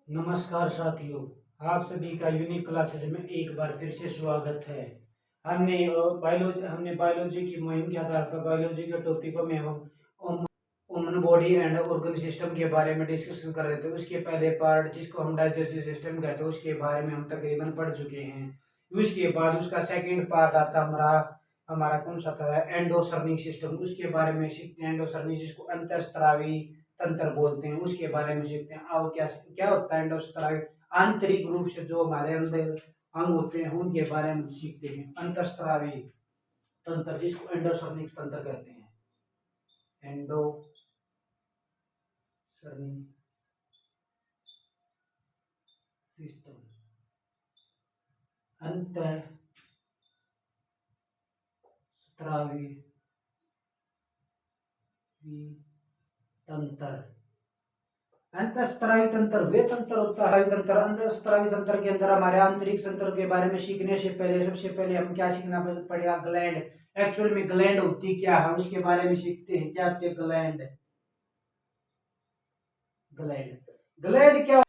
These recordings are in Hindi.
नमस्कार साथियों, आप सभी का यूनिक क्लासेस में एक बार फिर से स्वागत है। हमने बायोलॉजी की मुहिम के आधार पर बायोलॉजी के टॉपिकों में हम human body and organ system के बारे में डिस्कशन कर रहे थे। उसके पहले पार्ट जिसको हम डाइजेस्टिव सिस्टम कहते हैं उसके बारे में हम तकरीबन पढ़ चुके हैं। उसके बाद उसका सेकंड पार्ट आता हमारा हमारा कौन सा था, एंडोसर्निक सिस्टम। उसके बारे में सीखते हैं एंडोसर्निक, जिसको अंतःस्रावी तंत्र बोलते हैं, उसके बारे में सीखते हैं। अब क्या क्या होता है एंडोस्त्रावी, आंतरिक रूप से जो हमारे अंदर अंग होते हैं उनके बारे में सीखते हैं। अंतःस्रावी तंत्र जिसको एंडोसर्निक तंत्र कहते हैं, एंडोसर्निक सिस्टम, अंतःस्रावी तंत्र। अंतःस्रावी तंत्र वे तंत्र होता है तंत्र अंतःस्रावी तंत्र के अंदर हमारे आंतरिक तंत्र के बारे में सीखने से पहले सबसे पहले हम क्या सीखना पड़ेगा, ग्लैंड। एक्चुअल में ग्लैंड होती क्या है उसके बारे में सीखते हैं। क्या होती है ग्लैंड? ग्लैंड ग्लैंड क्या?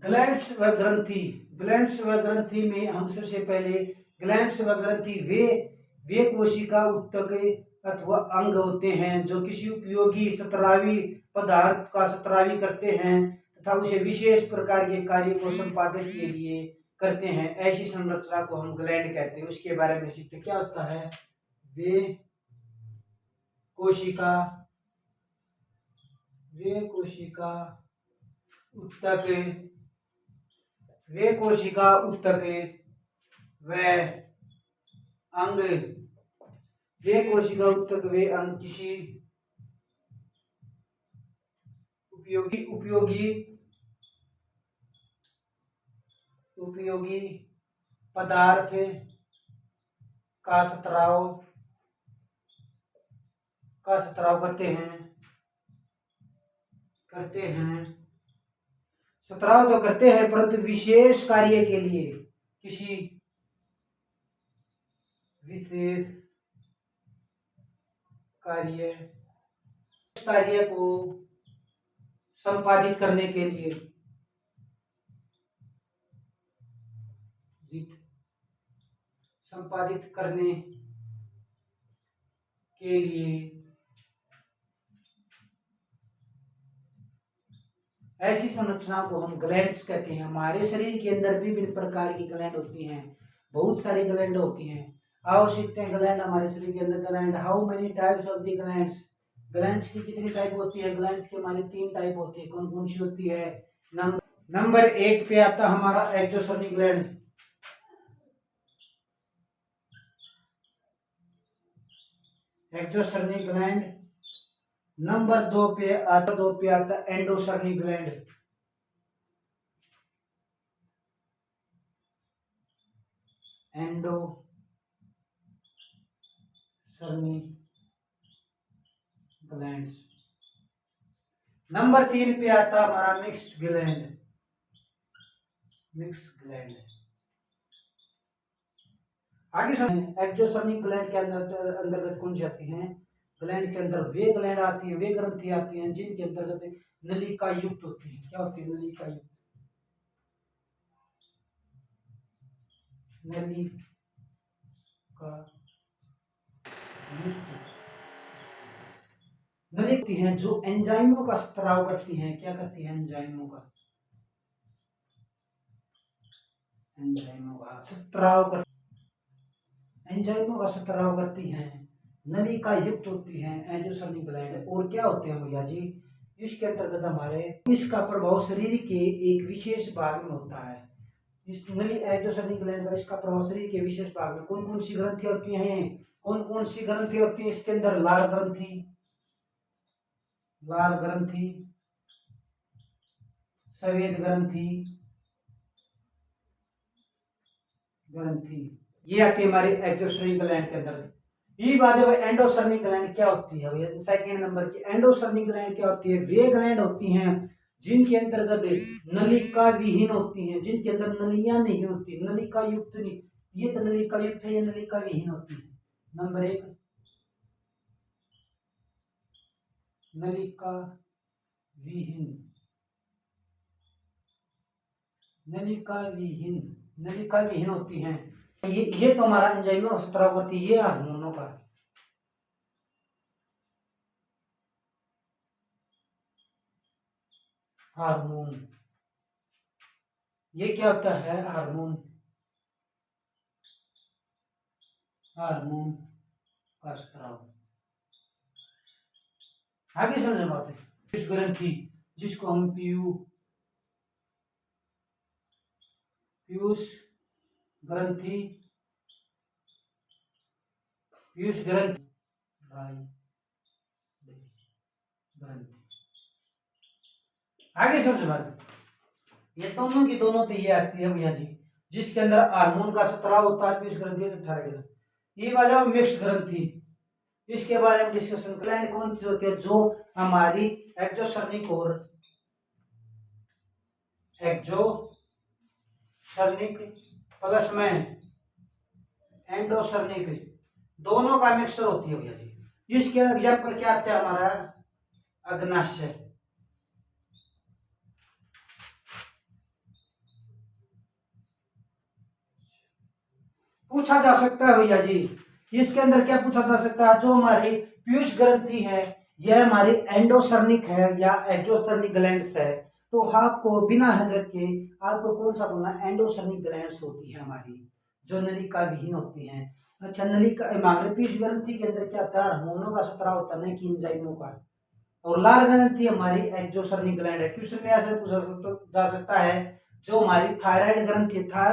ग्लैंड्स व ग्रंथि। ग्लैंड्स व ग्रंथि में हम सबसे पहले ग्लैंड्स व ग्रंथि वे कोशिका उत्तक अथवा अंग होते हैं जो किसी उपयोगी सतरावी पदार्थ का सतरावी करते हैं तथा उसे विशेष प्रकार के कार्य को संपादित के लिए करते हैं। ऐसी संरचना को हम ग्लैंड कहते हैं। उसके बारे में सीखते क्या होता है। वे कोशिका उत्तक व अंग किसी उपयोगी पदार्थ का सतराव सतराव तो करते हैं परंतु विशेष कार्य के लिए, किसी विशेष कार्य को संपादित करने के लिए, ऐसी संरचना को हम ग्लैंड्स कहते हैं। हमारे शरीर के अंदर विभिन्न प्रकार की ग्लैंड होती हैं, बहुत सारी ग्लैंड होती हैं। आओ सीखते हैं ग्लैंड हमारे शरीर के अंदर। Gland, how many types of the glands. Glands की कितनी टाइप होती है? ग्लैंड्स के हमारी 3 टाइप होती है। कौन कौन सी होती है? नंबर 1 पे आता हमारा एक्सोसर्निक ग्लैंड। एक्सोसर्निक ग्लैंड। नंबर 2 पे आता एंडोसर्निक ग्लैंड। एंडोसर्निक ग्लैंड्स। नंबर 3 पे आता हमारा मिक्स्ड ग्लैंड। आगे सुनिए, एक्सोसर्निक ग्लैंड के अंतर्गत कौन सी आती हैं? ग्लैंड के अंदर वे ग्लैंड आती है, वे ग्रंथि आती हैं जिनके अंतर्गत नलिका युक्त होती है। क्या होती है? नलिका युक्त। नलिका हैं जो एंजाइमों का स्त्राव करती हैं। क्या करती हैं? एंजाइमों का स्त्राव करती हैं, नलिका युक्त होती हैं एंडोसर्निक ग्लैंड। और क्या होते हैं भैया जी? इसके अंतर्गत हमारे इसका प्रभाव शरीर के एक विशेष भाग में होता है। इस एंडोसर्निक ग्लैंड का इसका प्रभाव शरीर के विशेष भाग में कौन कौन सी ग्रंथि होती हैं? कौन कौन सी ग्रंथि होती है इसके अंदर? लाल ग्रंथि, सफेद ग्रंथि, ये आती है हमारे एक्सोसर्निक ग्लैंड के अंदर। ये बात है एंडोसर्निक ग्लैंड क्या होती है भैया? सेकंड नंबर की एंडोसर्निक ग्लैंड क्या होती है? वे ग्लैंड होती हैं जिनके अंतर्गत नलिका विहीन होती हैं, जिनके अंदर नलियां नहीं होती, नलिका युक्त नहीं। ये तो नलिका युक्त है, ये नलिका विहीन होती है। नंबर 1 नलिका विहीन नलिका विहीन, नलिका विहीन होती हैं। ये तो हमारा एंजाइमों का स्त्राव करती है, ये हार्मोनों का। हार्मोन, ये क्या होता है? हार्मोन, हार्मोन का स्त्राव। आगे समझ बात है। पीयूष ग्रंथि, जिसको हम पीयूष ग्रंथि, पीयूष ग्रंथि, ग्रंथि। आगे समझ बात। ये दोनों की दोनों तो ये आती है भैया जी, जिसके अंदर हार्मोन का स्त्राव होता है, पीयूष ग्रंथि 18 ये वाला मिक्स ग्रंथि, इसके बारे में डिस्कशन। ग्लैंड कौन सी होती है? जो हमारी एक्सोसर्निक और एक्सोसर्निक प्लस में एंडोसर्निक दोनों का मिक्सर होती है भैया जी। इसके एग्जाम्पल क्या आते हैं? हमारा अग्नाशय, पूछा जा सकता है भैया जी। इसके अंदर क्या पूछा जा सकता है? जो हमारी पीयूष ग्रंथि है, यह हमारी एंडोसर्निक है या एक्सोसर्निक ग्लैंड्स है, तो आपको बिना हजर के आपको कौन सा बोलना? एंडोसर्निक ग्लैंड्स होती है हमारी, जो नलिका विहीन होती हैं। अच्छा, नलिका हमारे पीयूष ग्रंथि के अंदर क्या होता है? हार्मोनों का स्त्राव होता है, कि एंजाइमों का। और लाल ग्रंथि हमारी एक्सोसर्निक ग्लैंड है। क्वेश्चन में ऐसे पूछा जा सकता है, जो हमारी थायराइड ग्रंथि था,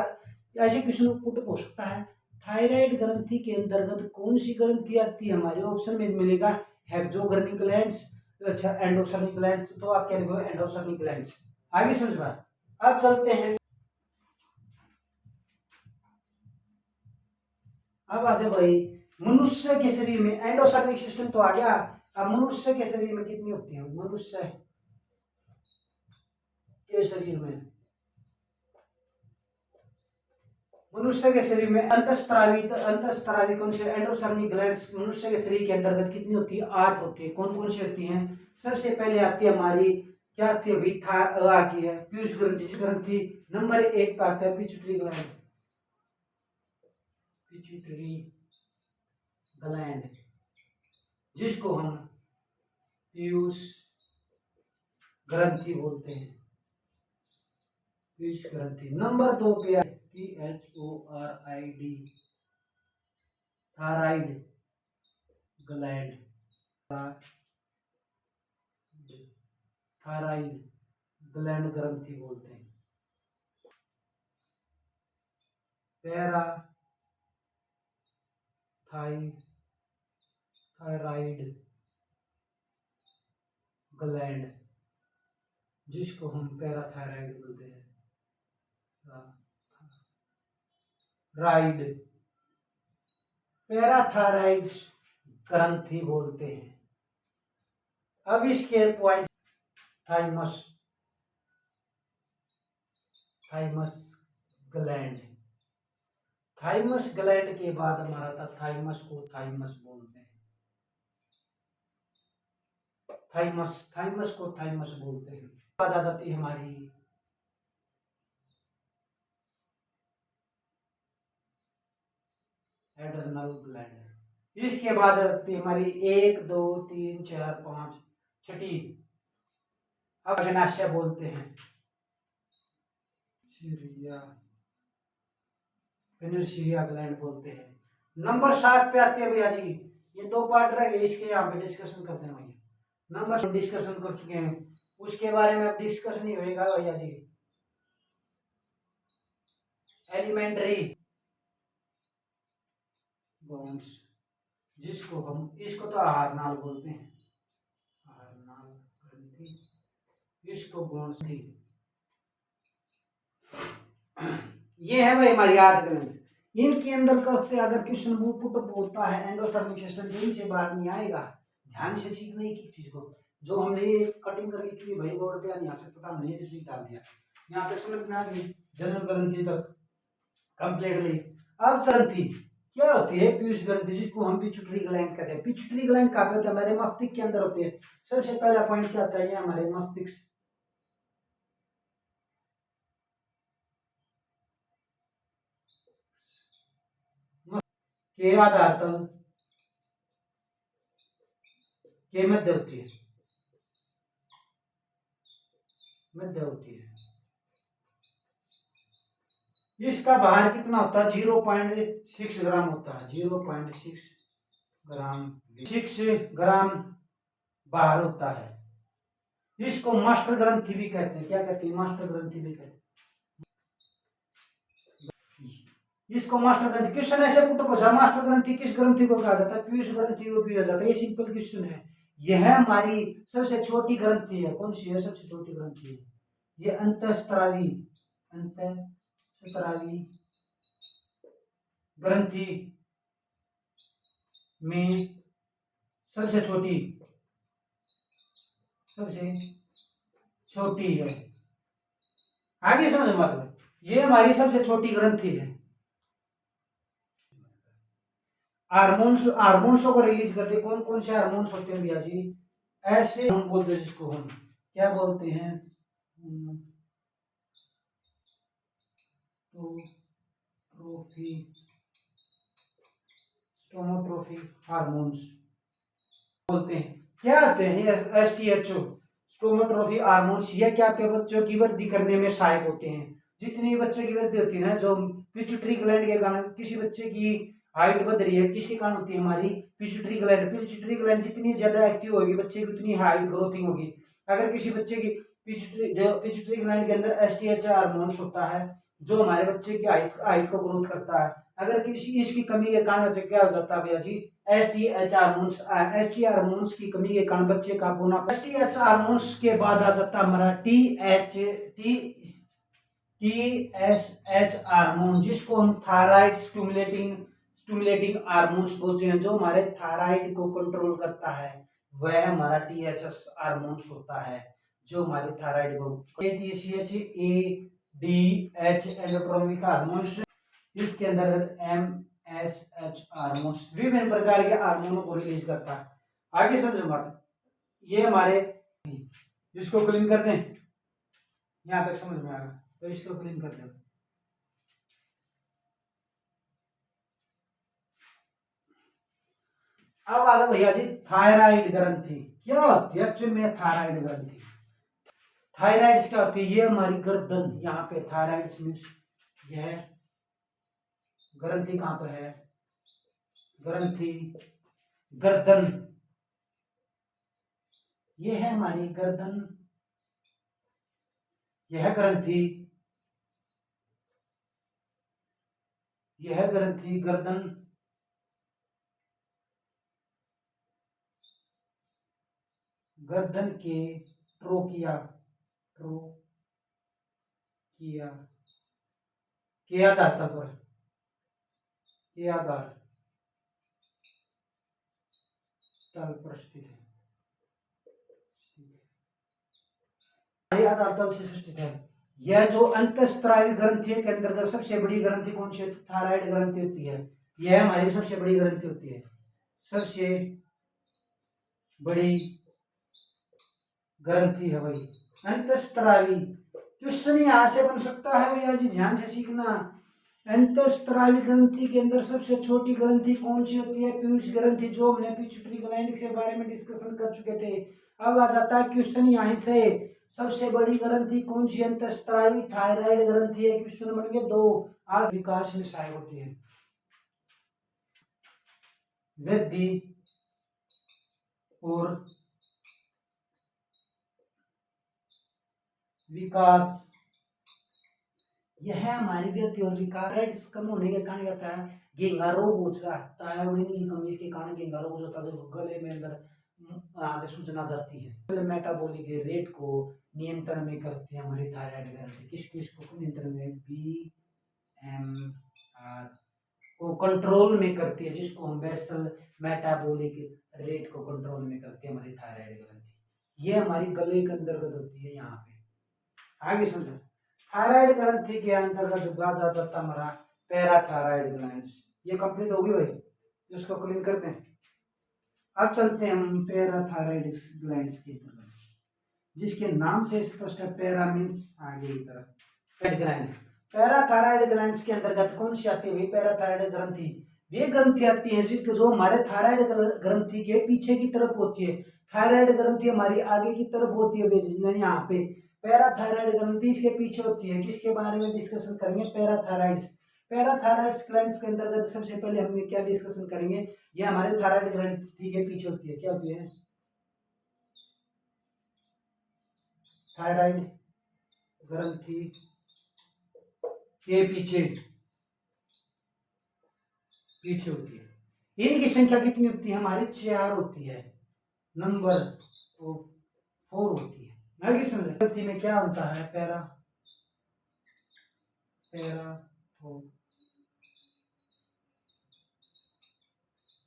ऐसे क्वेश्चन पुट हो सकता है, थायराइड ग्रंथि के अंतर्गत कौन सी ग्रंथि आती है? हमारे ऑप्शन में मिलेगा हेक्सोगर्निक ग्लैंड्स, अच्छा एंडोसर्निक ग्लैंड्स, तो आप क्या लिखोगे? एंडोसर्निक ग्लैंड्स। आगे समझ पा। अब चलते हैं, अब आ जाओ भाई, मनुष्य के शरीर में एंडोसर्निक सिस्टम तो आ गया। अब मनुष्य के शरीर में कितनी होती है? मनुष्य के शरीर में, मनुष्य के शरीर में अंतःस्रावी कौन से एंडोसर्निक ग्लैंड्स मनुष्य के शरीर के अंतर्गत कितनी होती है? 8 होती है। कौन कौन सी होती हैं? सबसे पहले आती है हमारी, क्या आती है भाई? आती है पीयूष ग्रंथि। ग्रंथि नंबर 1 पे आता है पिट्यूटरी ग्लैंड, पिट्यूटरी ग्लैंड, जिसको हम पीयूष ग्रंथि बोलते हैं, पीयूष ग्रंथि। नंबर 2 पे THORID, thyroid gland, thyroid gland ग्रंथि बोलते हैं। पैरा थायराइड ग्लैंड, जिसको हम पैराथायराइड बोलते हैं, राइड, पैराथायराइड ग्रंथि बोलते हैं। अब इसके point, thymus, thymus gland, thymus gland के बाद हमारा था थाइमस को थाइमस बोलते हैं, थाइमस, थाइमस को थाइमस बोलते हैं। बाद आ जाती है हमारी एड्रेनल ग्लैंड। इसके बाद आती है हमारी 1 2 3 4 5 छठी, अब अग्नाशय बोलते हैं, पेनिसिलिया ग्लैंड बोलते हैं। नंबर 7 पे आती है भैया जी, ये 2 पार्ट रह गए, इसके यहाँ पे डिस्कशन करते हैं भैया। नंबर डिस्कशन कर चुके हैं, उसके बारे में अब डिस्कशन नहीं होगा भैया जी। एलिमेंट्री बोन्स, जिसको हम, इसको तो हार्नाल बोलते हैं, हार्नाल ग्रंथि, इसको बोन्स थी। ये है भाई हमारी 8 ग्लैंड्स। इनके अंदर कर से अगर क्वेश्चन पुट होता है एंडोसर्निक सिस्टम, इनसे बाहर नहीं आएगा। ध्यान से सीखना एक चीज को, जो हमने ये कटिंग करके की भाई बोर्ड पे नहीं आ सकता था, हमने इसी डाल दिया। यहाँ पे समझ में आ गई जनरल ग्रंथि तक कंप्लीटली। अब ग्रंथि क्या होती है? पीयूष ग्रंथि, जिसको हम पिट्यूटरी ग्लैंड कहते हैं। पिट्यूटरी ग्लैंड कहाँ पे होता है? हमारे मस्तिष्क के अंदर होते हैं। सबसे पहला पॉइंट क्या आता है? ये हमारे मस्तिष्क, के आधार तल के मध्य होती है, मध्य होती है। इसका भार कितना होता है? 0.6 ग्राम होता है, 0.6 ग्राम, 6 ग्राम भार होता है। इसको मास्टर ग्रंथि भी कहते हैं। क्या कहते हैं? मास्टर ग्रंथि भी कहते हैं इसको। मास्टर ग्रंथि क्वेश्चन ऐसे पुट पूछा, मास्टर ग्रंथि किस ग्रंथि को कहा जाता है? पीयूष ग्रंथि को किया जाता है। ये सिंपल क्वेश्चन है। यह हमारी सबसे छोटी ग्रंथि है। कौन सी है? सबसे छोटी ग्रंथि है ये अंतःस्रावी, अंतःस्रावी ग्रंथि में सबसे छोटी, सबसे छोटी है। आगे समझ मतलब, ये हमारी सबसे छोटी ग्रंथि है। हार्मोन्स, हार्मोन्सों को रिलीज करते कौन कौन से हार्मोन्स होते हैं भैया जी? ऐसे हम बोलते हैं जिसको हम क्या बोलते हैं? स्टोमोट्रोफी, स्टोमोट्रोफी हार्मोन्स बोलते हैं। क्या होते हैं? एसटीएचओ, स्टोमोट्रोफी हार्मोन्स। ये क्या होते हैं? बच्चों की वृद्धि करने में सहायक होते हैं। जितनी बच्चे की वृद्धि होती है ना, जो पिट्यूटरी ग्लैंड के कारण, किसी बच्चे की हाइट बढ़ रही है, किसके कारण होती है? हमारी पिट्यूटरी ग्लैंड। पिट्यूटरी ग्लैंड जितनी ज्यादा एक्टिव होगी बच्चे की, उतनी हाइट ग्रोथिंग होगी। अगर किसी बच्चे की पिट्यूटरी ग्लैंड के अंदर एसटीएच हार्मोन्स होता है, जो हमारे बच्चे की हाइट को ग्रोथ करता है। अगर किसी इसकी कमी के कारण क्या हो जाता है भैया जी? एसटीएच हार्मोन्स, एसटी हार्मोन्स की कमी के कारण बच्चे का पूर्ण। एसटीएच हार्मोन्स के बाद आ जाता है हमारा टीएसएच हार्मोन, जिसको हम थायराइड स्टिमुलेटिंग हार्मोन्स बोलते हैं। जो हमारे थायराइड को कंट्रोल करता है वह हमारा टीएसएच हार्मोन्स होता है, जो हमारे थायराइड को। एटीसीएच, एडीएच एंडोट्रोपिक हार्मोन्स, इसके अंतर्गत एमएसएच हार्मोन्स विभिन्न प्रकार के हार्मोनों को रिलीज करता है। आगे समझो बात, ये हमारे, इसको क्लीन कर दें, यहां तक समझ में आ रहा तो इसको क्लीन कर दें। अब आ गया भैया जी थायराइड ग्रंथि। क्या होती है एक्चुअली में थायराइड ग्रंथि? थायराइड क्या होती है? ये हमारी गर्दन, यहाँ पे थायराइड मीन्स यह ग्रंथि कहां पे है? ग्रंथि गर्दन, ये है हमारी गर्दन, यह ग्रंथि, यह ग्रंथि गर्दन गर्दन के ट्रोकिया, ट्रोकिया के आधार पर, के आधार तल पर स्थित है, आधार तल से स्थित है। यह जो अंतःस्रावी ग्रंथि के अंतर्गत सबसे बड़ी ग्रंथि कौन सी? थायराइड ग्रंथि होती है। यह हमारी सबसे बड़ी ग्रंथि होती है, सबसे बड़ी ग्रंथि है भाई अंतःस्रावी। क्वेश्चन यहां से बन सकता है भैया जी, ध्यान से सीखना। अंतःस्रावी ग्रंथि के अंदर सबसे छोटी ग्रंथि कौन सी होती है? पीयूष ग्रंथि, जो हमने पिट्यूटरी ग्लैंड के बारे में डिस्कशन कर चुके थे। अब आ जाता है क्वेश्चन यहीं से, सबसे बड़ी ग्रंथि कौन सी? अंतःस्रावी थायराइड ग्रंथि है। क्वेश्चन बन गए दो। आज विकास में सहायक होती है, वृद्धि और विकास, यह हमारी वृद्धि और विकास कम होने के कारण क्या होता है? गेंगा रोग हो जाता है। की कमी के कारण गेंगा रोग होता है, जो गले में अंदर सूचना जाती है। मेटाबॉलिक रेट को नियंत्रण में करती है हमारी थायराइड ग्रंथि। किस को नियंत्रण में? बीएमआर को कंट्रोल में करती है, जिसको हम बेसल मेटाबॉलिक रेट को कंट्रोल में करती है हमारी थायराइड ग्रंथि। ये हमारी गले के अंतर्गत होती है। यहाँ पे आगे समझो, थायराइड ग्रंथि के अंतर्गत बात आ जाता हमारा पैराथायराइड ग्लैंड्स। ये कंप्लीट होगी भाई, इसको क्लीन करते हैं। अब चलते हैं हम पैराथायराइड ग्लैंड्स की तरफ, जिसके नाम से स्पष्ट है, पैरा मींस आगे की तरफ। ग्लैंड, पैराथायराइड ग्लैंड्स के अंतर्गत कौन सी आती है? पैराथायराइड ग्रंथि वे ग्रंथि आती है जो हमारे थायराइड ग्रंथि के पीछे की तरफ होती है। थायराइड ग्रंथि हमारी आगे की तरफ होती है, यहाँ पे पैराथायराइड ग्रंथि इसके पीछे होती है, जिसके बारे में डिस्कशन करेंगे पैराथायराइड्स। पैराथायराइड्स ग्लैंड्स के अंतर्गत सबसे पहले हम क्या डिस्कशन करेंगे, ये हमारे थायराइड ग्रंथि के पीछे होती है। क्या होती है? थायराइड ग्रंथि के पीछे होती है। इनकी संख्या कितनी होती है? हमारी 4 होती है, नंबर 4 होती है। आगे समझे ग्रंथि में क्या होता है?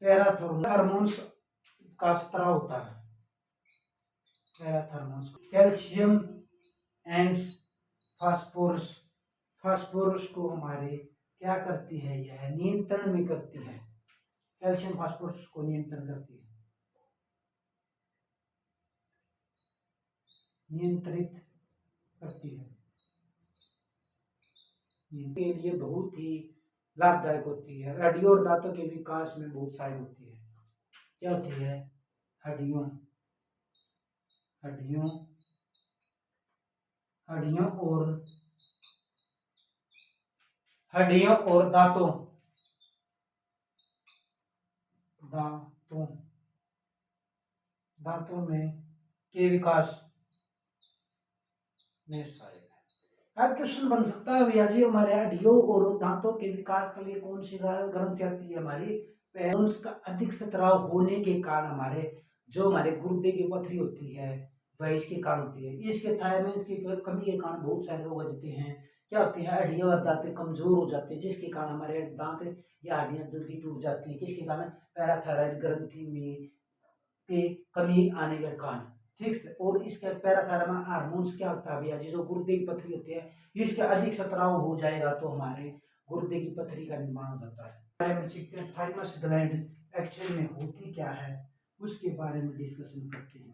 पैराथर्मोन्स का स्त्राव होता है। पैराथर्मोन्स कैल्शियम एंड फास्फोरस, फास्फोरस को हमारे क्या करती है? यह नियंत्रण में करती है। कैल्शियम फास्फोरस को नियंत्रण करती है, नियंत्रित करती है, के लिए बहुत ही लाभदायक होती है। हड्डियों और दांतों के विकास में बहुत सहायक होती है। क्या होती है? हड्डियों हड्डियों हड्डियों और दांतों दांतों में के विकास में सहायक है। अब क्वेश्चन बन सकता है भैया जी, हमारे हड्डियों और दांतों के विकास के लिए कौन सी ग्रंथि आती है? हमारी उसका अधिक स्त्राव होने के कारण हमारे जो हमारे गुर्दे की पथरी होती है वह इसके कारण होती है। इसके थायराइड की कमी के कारण बहुत सारे रोग होते हैं। क्या होते हैं? हड्डियां और दांत कमजोर हो जाते हैं, जिसके कारण हमारे दांत या हड्डियां जल्दी टूट जाती हैं। किसके कारण? पैराथायराइड ग्रंथि में के कमी आने के कारण। ठीक है। और इसके पैराथायरम हार्मोन्स क्या होता है भैया जी? जो गुर्दे की पथरी होती है, इसके अधिक स्त्राव हो जाएगा तो हमारे गुर्दे की पथरी का निर्माण हो जाता है। बारे में सीखते हैं। थाइमस ग्लैंड एक्चुअल में होती क्या है, उसके बारे में डिस्कशन करते हैं।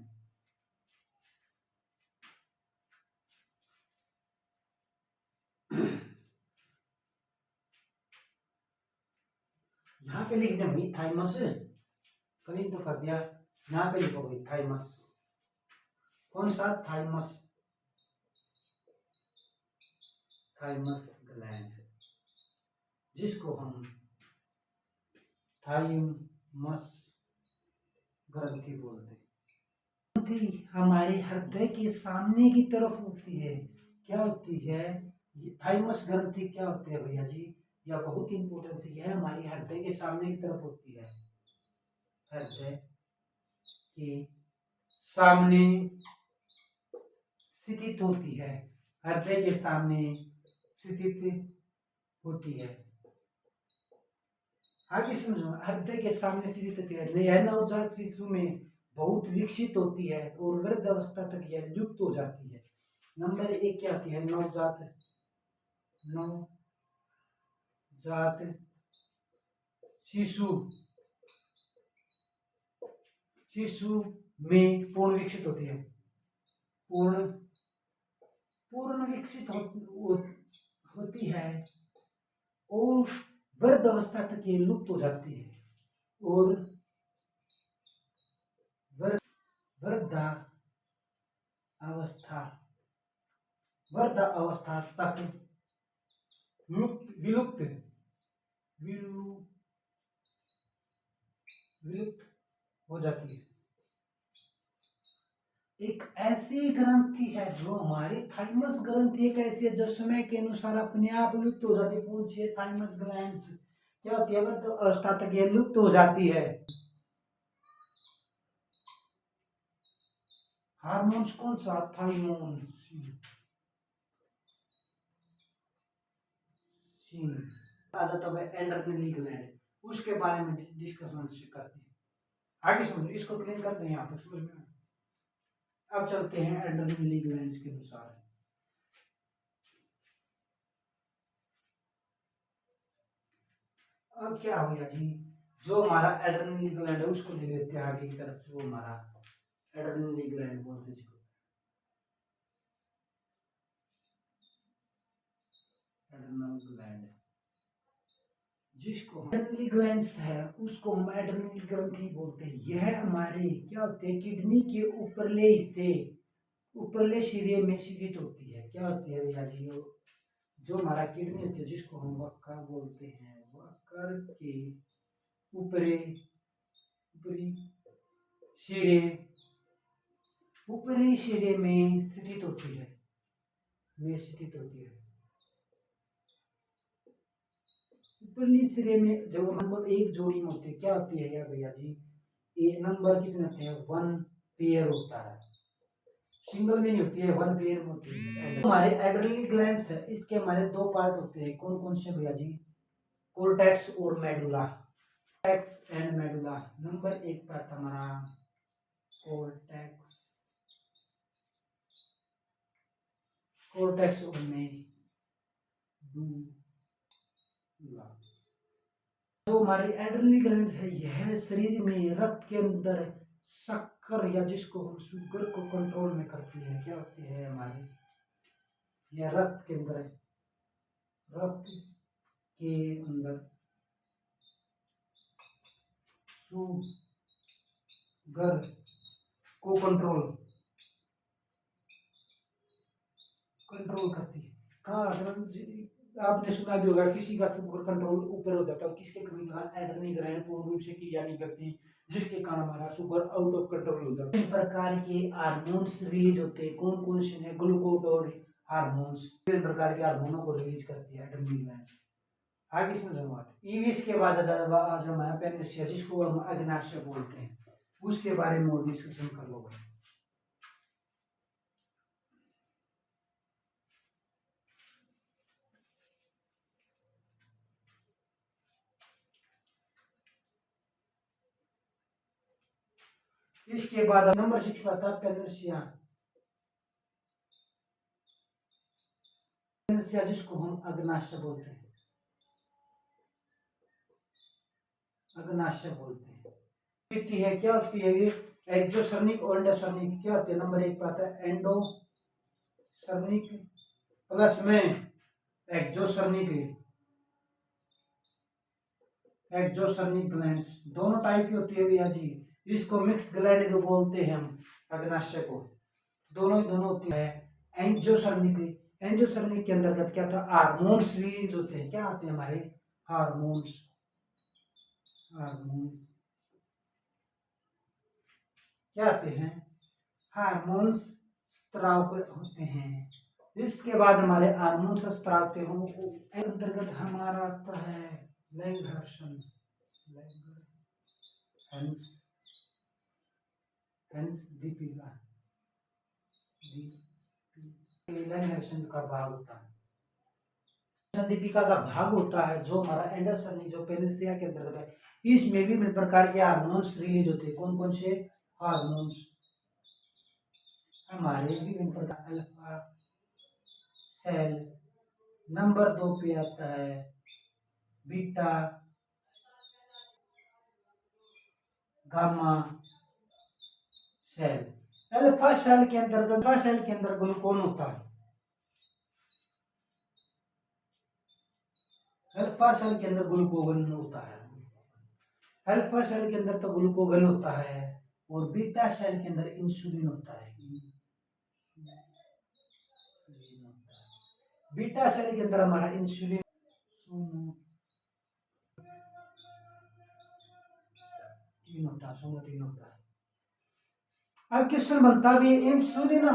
यहाँ पे लिख दें भाई थाइमस, कहीं तो कर दिया। यहाँ पे लिखो भाई थाइमस। कौन सा? थाइमस ग्लैंड, जिसको हम थाइमस ग्रंथि बोलते हैं। ग्रंथि हमारे हृदय के सामने की तरफ होती है। क्या होती है? ये थाइमस ग्रंथि क्या होती है भैया जी? यह बहुत इंपॉर्टेंट है। यह हमारी हृदय के सामने की तरफ होती है, हृदय के सामने स्थित होती है, हृदय के सामने स्थित होती है। आगे समझो, हृदय के सामने स्थित होती है। यह नवजात शिशु में बहुत विकसित होती है और वृद्ध अवस्था तक यह लुप्त हो जाती है। नंबर 1 क्या आती है? नवजात शिशु में पूर्ण विकसित होती है, पूर्ण विकसित होती है और वृद्ध अवस्था तक ये लुप्त हो जाती है और वृद्ध अवस्था तक विलुप्त हो जाती है। एक ऐसी ग्रंथि है जो हमारी थाइमस ग्रंथि एक ऐसी है जो समय के अनुसार अपने आप लुप्त हो जाती है। कौन सी है? Thymus glands. क्या होती है? वृद्ध अवस्था तक ये लुप्त हो जाती है। हार्मोन्स कौन सा? थाइमोन्स आ जाता है एंड्रोजनिक ग्लैंड, उसके बारे में डिस्कशन करते हैं। आगे समझो, इसको क्लीन करते हैं यहाँ पर समझ में। अब चलते हैं एंड्रोजनिक ग्लैंड के अनुसार। अब क्या हो गया जी? जो हमारा एड्रेनल ग्लैंड है उसको ले लेते हैं आगे की तरफ। जो हमारा एड्रेनल ग्लैंड बोलते हैं जिसको, एड्रेनल ग्लैंड जिसको एड्रेनल ग्लैंड्स है उसको हम एड्रेनल ग्रंथि बोलते हैं। यह हमारे क्या होते हैं, किडनी के ऊपरले हिस्से, ऊपरले सिरे में स्थित होती है। क्या होती है भैया जी, जो हमारा किडनी होती है जिसको हम वक्का बोलते हैं, वक्कर के ऊपरी ऊपरी सिरे, ऊपरी सिरे में स्थित होती है, में स्थित होती है। ऊपरली सिरे में जो नंबर एक जोड़ी में होती है, क्या होती है यार भैया जी, ये नंबर कितने होते हैं, 1 पेयर होता है, सिंगल में नहीं होती है, 1 पेयर में होती है। हमारे एड्रेनल ग्लैंड्स है, इसके हमारे 2 पार्ट होते हैं, कौन कौन से भैया जी, कोर्टेक्स और medulla. Cortex and medulla. Number 1 पे आता हमारा कोर्टेक्स, कोर्टेक्स और मेडुला। जो हमारी एड्रेनल ग्लैंड है, यह शरीर में रक्त के अंदर शक्कर या जिसको हम शुगर को कंट्रोल में करती है। क्या होती है हमारी, यह रक्त के अंदर, रक्त के अंदर शुगर को कंट्रोल करती है। कहाँ, आपने सुना भी होगा किसी का शुगर कंट्रोल ऊपर हो जाता है, किसके कभी एड्रेनल ग्लैंड पूर्ण रूप से क्रिया नहीं करती, जिसके कारण हमारा शुगर आउट ऑफ कंट्रोल हो जाता है। विभिन्न प्रकार के हार्मोन्स रिलीज होते हैं, कौन कौन से हैं, ग्लूकोडोन हार्मोन्स, विभिन्न प्रकार के हार्मोनों को रिलीज करती है एड्रेनल ग्लैंड। आगे समझो बात, इसके बाद जो हमारा पेनिस है जिसको हम अग्नाशय बोलते हैं, उसके बारे में और डिस्कशन कर लो भाई। इसके बाद नंबर 6 आता है पेनिसिया, पेनिसिया जिसको हम अग्नाशय बोलते हैं, अग्नाशय बोलते हैं। है क्या होती है ये, एक्सोसर्निक और एंडोसर्निक। क्या होती है, नंबर 1 पे आता है एंडोसर्निक प्लस में एक्सोसर्निक, एक्सोसर्निक ग्लैंड्स दोनों टाइप की होती है भैया जी। इसको मिक्स ग्लैंड जो बोलते हैं हम अग्नाशय को, दोनों होती है। एंजियोसर्निक, एंजियोसर्निक के अंतर्गत क्या था, हार्मोन्स रिलीज होते हैं। क्या होते हैं हमारे हार्मोन्स, हार्मोन्स क्या आते हैं, हार्मोन्स स्त्राव होते हैं। इसके बाद हमारे हार्मोन्स स्त्राव होते हैं, अंतर्गत हमारा आता है लैंगहर्शन, दीपिका, लैंगहर्शन का भाग होता है, दीपिका का भाग होता है, जो हमारा एंडरसन जो पेनिसिया के अंतर्गत है। इसमें भी विभिन्न प्रकार के हार्मोन्स रिलीज होते हैं, कौन कौन से हार्मोन्स, हमारे विभिन्न प्रकार, अल्फा सेल, नंबर 2 पे आता है beta, gamma cell. Alpha cell के अंतर्गत, अल्फा सेल के अंदर ग्लूकोन होता है, अल्फा सेल के अंदर ग्लूकोगन होता है, अल्फा सेल के अंदर तो ग्लूकोगन होता है, और बीटा सेल के अंदर इंसुलिन होता है। बीटा सेल के अंदर हमारा इंसुलिन होता है। अब क्वेश्चन बनता भी, इंसुलिन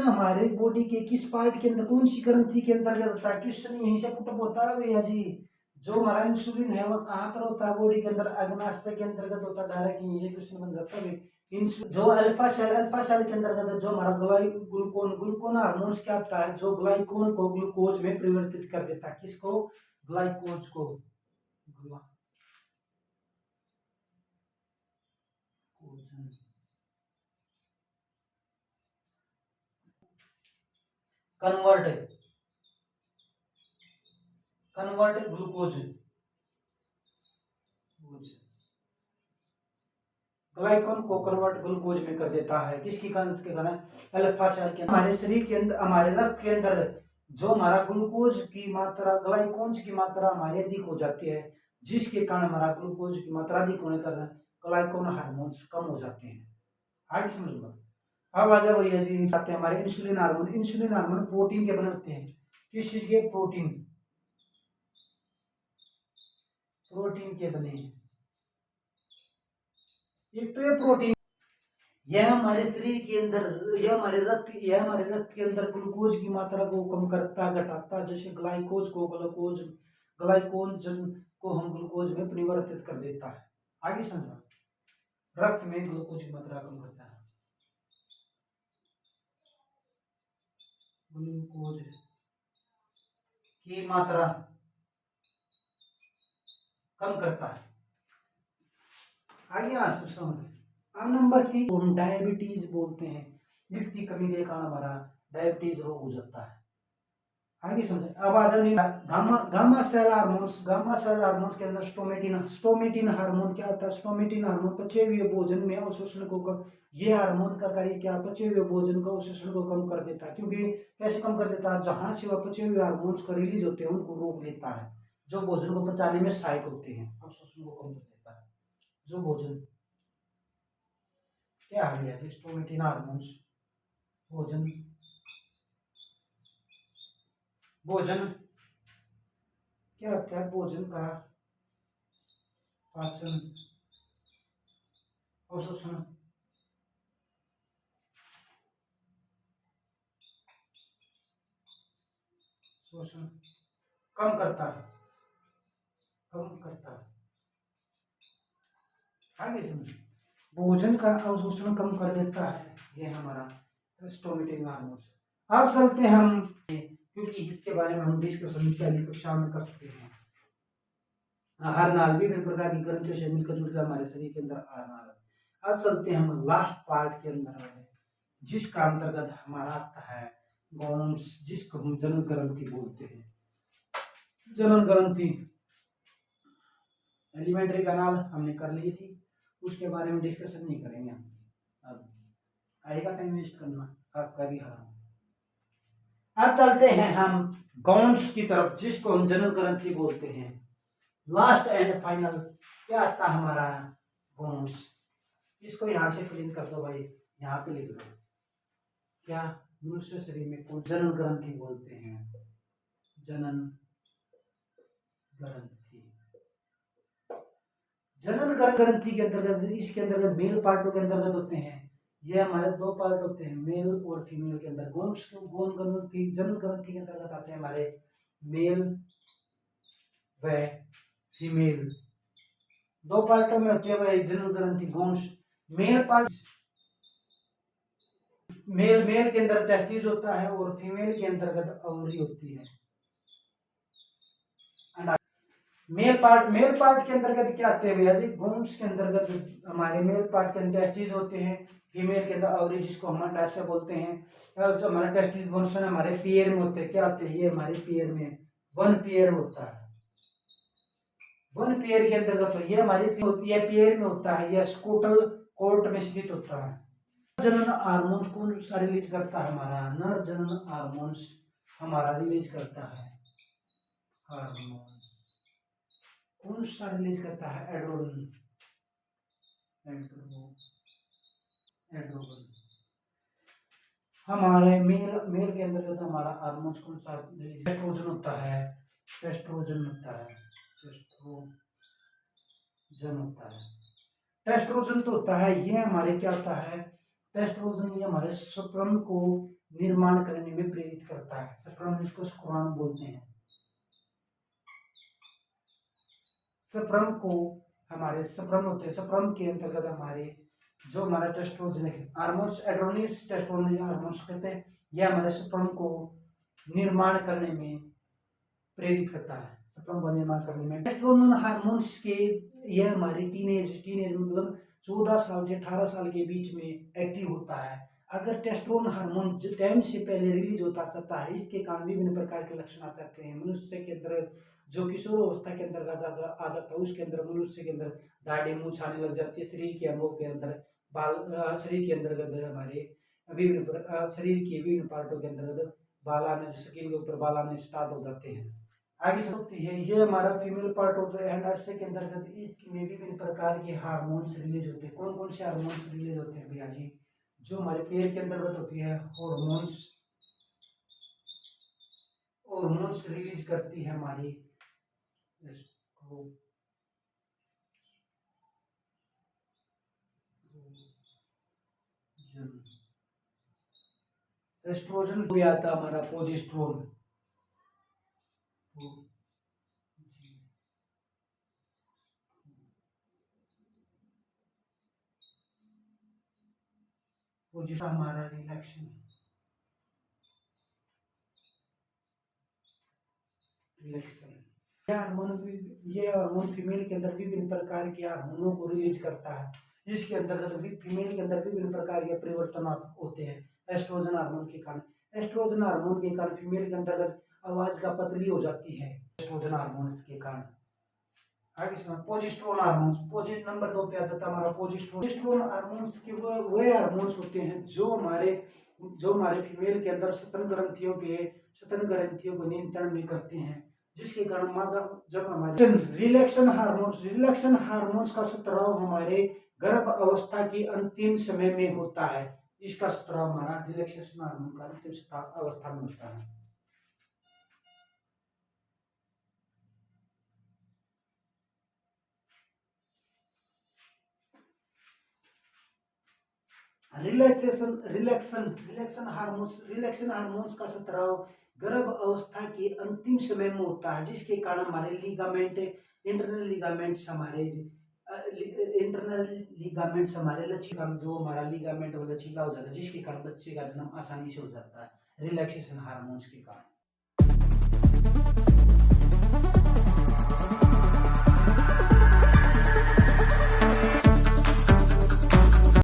हमारे बॉडी के किस पार्ट के अंदर, कौन सी ग्रंथि के अंतर्गत होता है। क्वेश्चन यहीं से पुटअप होता है भैया जी। जो हमारा इंसुलिन है वो कहाँ पर होता है, बॉडी के अंदर, अग्नाशय के अंतर्गत होता है। डायरेक्ट यहीं से क्वेश्चन बन जाता है। जो अल्फा सेल के अंतर्गत है, जो हमारा ग्लूकोन हार्मोन्स क्या होता है, जो ग्लाइकोन को ग्लूकोज में परिवर्तित कर देता है। किसको, ग्लाइकोज को, कन्वर्ट ग्लूकोज, ग्लाइकोन को कन्वर्ट ग्लूकोज में कर देता है। किसकी कारण के कारण, अल्फा सेल के, हमारे शरीर के अंदर, हमारे रक्त के अंदर जो हमारा ग्लूकोज की मात्रा, ग्लाइकोन्स की मात्रा हमारी अधिक हो जाती है, जिसके कारण हमारा ग्लूकोज की मात्रा अधिक होने के कारण ग्लाइकोन हार्मोन्स कम हो जाते हैं। आगे समझ लो। अब आ जाओ भैया जी, आते हैं हमारे insulin hormone. Insulin hormone protein के बने होते हैं। किस चीज के? प्रोटीन, प्रोटीन के बने हैं। एक तो ये प्रोटीन, यह हमारे शरीर के अंदर, यह हमारे रक्त के अंदर ग्लूकोज की मात्रा को कम करता, घटाता। जैसे ग्लाइकोन को हम ग्लूकोज में परिवर्तित कर देता है। आगे समझो। रक्त में ग्लूकोज की मात्रा कम करता है, ग्लूकोज की मात्रा कम करता है। आइए अब नंबर 3 हम डायबिटीज बोलते हैं। जिसकी कमी के कारण हमारा डायबिटीज रोग हो जाता है। आगे समझे। अब आ जाए gamma gamma cell hormones. Gamma cell hormones के अंदर स्टोमेटिन हार्मोन क्या होता है? स्टोमेटिन हार्मोन पचे हुए भोजन में अवशोषण को कम, ये हार्मोन का कार्य क्या? पचे हुए भोजन का अवशोषण को कम कर देता है। क्योंकि कैसे कम कर देता है? जहां से वह पचे हुए हार्मोन्स का रिलीज होते हैं उनको रोक लेता है, जो भोजन को पचाने में सहायक होते हैं, अवशोषण को कम कर देता है। जो भोजन क्या आ गया? स्टोमेटिन हार्मोन्स भोजन भोजन क्या होता है? भोजन का पाचन, अवशोषण, शोषण कम करता है, कम करता है। आगे समझ। भोजन का अवशोषण कम कर देता है ये हमारा स्टोमेटिन हार्मोन्स। अब चलते हैं हम, क्योंकि इसके बारे में हम डिस्कशन पहली कक्षा में कर चुके हैं। आहार नाल विभिन्न प्रकार की ग्रंथियों से मिलकर जुड़कर हमारे शरीर के अंदर आहार नाल। अब चलते हैं हम लास्ट पार्ट के अंदर वाले, जिसका अंतर्गत हमारा आता है गॉन्स, जिसको हम जनन ग्रंथि बोलते हैं। जनन ग्रंथि एलिमेंट्री कैनाल हमने कर ली थी, उसके बारे में डिस्कशन नहीं करेंगे हम। अब आएगा टाइम वेस्ट करना आपका भी हराम। अब चलते हैं हम गॉन्स की तरफ, जिसको हम जनन ग्रंथि बोलते हैं। लास्ट एंड फाइनल क्या आता है? हमारा गॉन्स। इसको यहां से क्लीन कर दो भाई, यहाँ पे लिख दो। क्या? मनुष्य शरीर में कौन जनन ग्रंथि बोलते हैं? जनन ग्रंथि। जनन ग्रंथि के अंतर्गत, इसके अंतर्गत मेल पार्टों के अंतर्गत होते हैं। ये हमारे दो पार्ट होते हैं, मेल और फीमेल के अंदर। गौण ग्रंथि, जनन ग्रंथि के अंतर्गत आते हैं हमारे मेल व फीमेल। दो पार्टों में होती है भाई जनन ग्रंथि गौंस। मेल पार्ट, मेल के अंदर टेस्टिस होता है और फीमेल के अंतर्गत ओवरी होती है। मेल पार्ट के अंतर्गत क्या आते हैं भैया जी? गॉन्स के अंतर्गत हमारे मेल पार्ट के अंदर टेस्टिस होते हैं, फीमेल के अंदर ओवरी, जिसको हम अंडाशय बोलते हैं। जो हमारा टेस्टिस फंक्शन हमारे पेयर में होते हैं। क्या होते हैं ये? हमारे पेयर में वन पेयर होता है। वन पेयर के अंतर्गत तो ये हमारी पेयर में होता है, यह स्कोटल कोर्ट में स्थित होता है। जनन हार्मोन्स कौन सा रिलीज करता है? हमारा नर जनन हार्मोन्स हमारा रिलीज करता है। हार्मोन कौन सा रिलीज करता है? एड्रोनल, एड्रोनल। हमारे मेल के अंदर हमारा हार्मोन्स कौन सा रिलीज? टेस्ट्रोजन होता है, टेस्ट्रोजन होता है, टेस्ट्रोजन होता है। टेस्ट्रोजन तो होता है, ये हमारे क्या होता है? टेस्ट्रोजन ये हमारे शुक्राणु को निर्माण करने में प्रेरित करता है। शुक्राणु, जिसको शुक्राणु बोलते हैं। शुक्राणु को हमारे शुक्राणु होते हैं, शुक्राणु के अंतर्गत हमारे जो हमारा टेस्ट्रोजन है, हार्मोन्स एड्रोनिस टेस्टोजन हार्मोन्स कहते हैं, यह हमारे शुक्राणु को निर्माण करने में प्रेरित करता है। शुक्राणु का निर्माण करने में टेस्टोजन हार्मोन्स के, यह हमारे टीनेज मतलब 14 साल से 18 साल के बीच में एक्टिव होता है। अगर टेस्टोस्टेरोन हार्मोन टाइम से पहले रिलीज होता है, इसके कारण विभिन्न प्रकार के लक्षण आ सकते हैं। मनुष्य के अंदर जो किशोर अवस्था के अंदर आ जाता है, उसके अंदर मनुष्य के अंदर दाढ़ी मूंछ आने लग जाती है। शरीर के अंगों के अंदर बाल, शरीर के अंतर्गत हमारे शरीर के विभिन्न पार्टों के अंतर्गत बाल आने, स्किन के ऊपर बाल आने स्टार्ट हो जाते हैं। आगे होती है, ये हमारा फीमेल पार्ट होता है। एंडाशय के अंतर्गत इसमें विभिन्न प्रकार के हार्मोन्स रिलीज होते हैं। कौन कौन से हार्मोन्स रिलीज होते हैं भैया जी? जो हमारे पेट के अंतर्गत होती है, हॉर्मोन्स, हॉर्मोन्स रिलीज करती है हमारी एस्ट्रोजन भी आता है हमारा, प्रोजेस्टेरोन। हमारा रिलैक्शन, ये हार्मोन फीमेल के अंदर विभिन्न प्रकार के हार्मोनों को रिलीज करता है, जिसके अंतर्गत फीमेल के अंदर विभिन्न प्रकार के परिवर्तन होते हैं एस्ट्रोजन हार्मोन के कारण। एस्ट्रोजन हार्मोन के कारण फीमेल के अंतर्गत आवाज का पतली हो जाती है, एस्ट्रोजन हार्मोन के कारण। आगे सुनो, प्रोजेस्टेरोन हार्मोन्स। नंबर 2 पे आता था हमारा प्रोजेस्टेरोन हार्मोन्स के वो हार्मोन्स होते हैं जो हमारे फीमेल के अंदर स्तन ग्रंथियों को नियंत्रण में करते हैं, जिसके कारण मादा जब हमारे रिलैक्सन हार्मोन्स का स्त्राव हमारे गर्भ अवस्था की अंतिम समय में होता है। इसका स्त्राव हमारा रिलैक्सेशन हार्मोन का अंतिम अवस्था में होता है। रिलैक्सन हार्मोन्स का स्त्राव गर्भ अवस्था के अंतिम समय में होता है, जिसके कारण हमारे इंटरनल लिगामेंट्स हमारे लचीला, जो हमारा लिगामेंट वो लचीला हो जाता है, जिसके कारण बच्चे का जन्म आसानी से हो जाता है रिलैक्सेशन हार्मोन्स के कारण।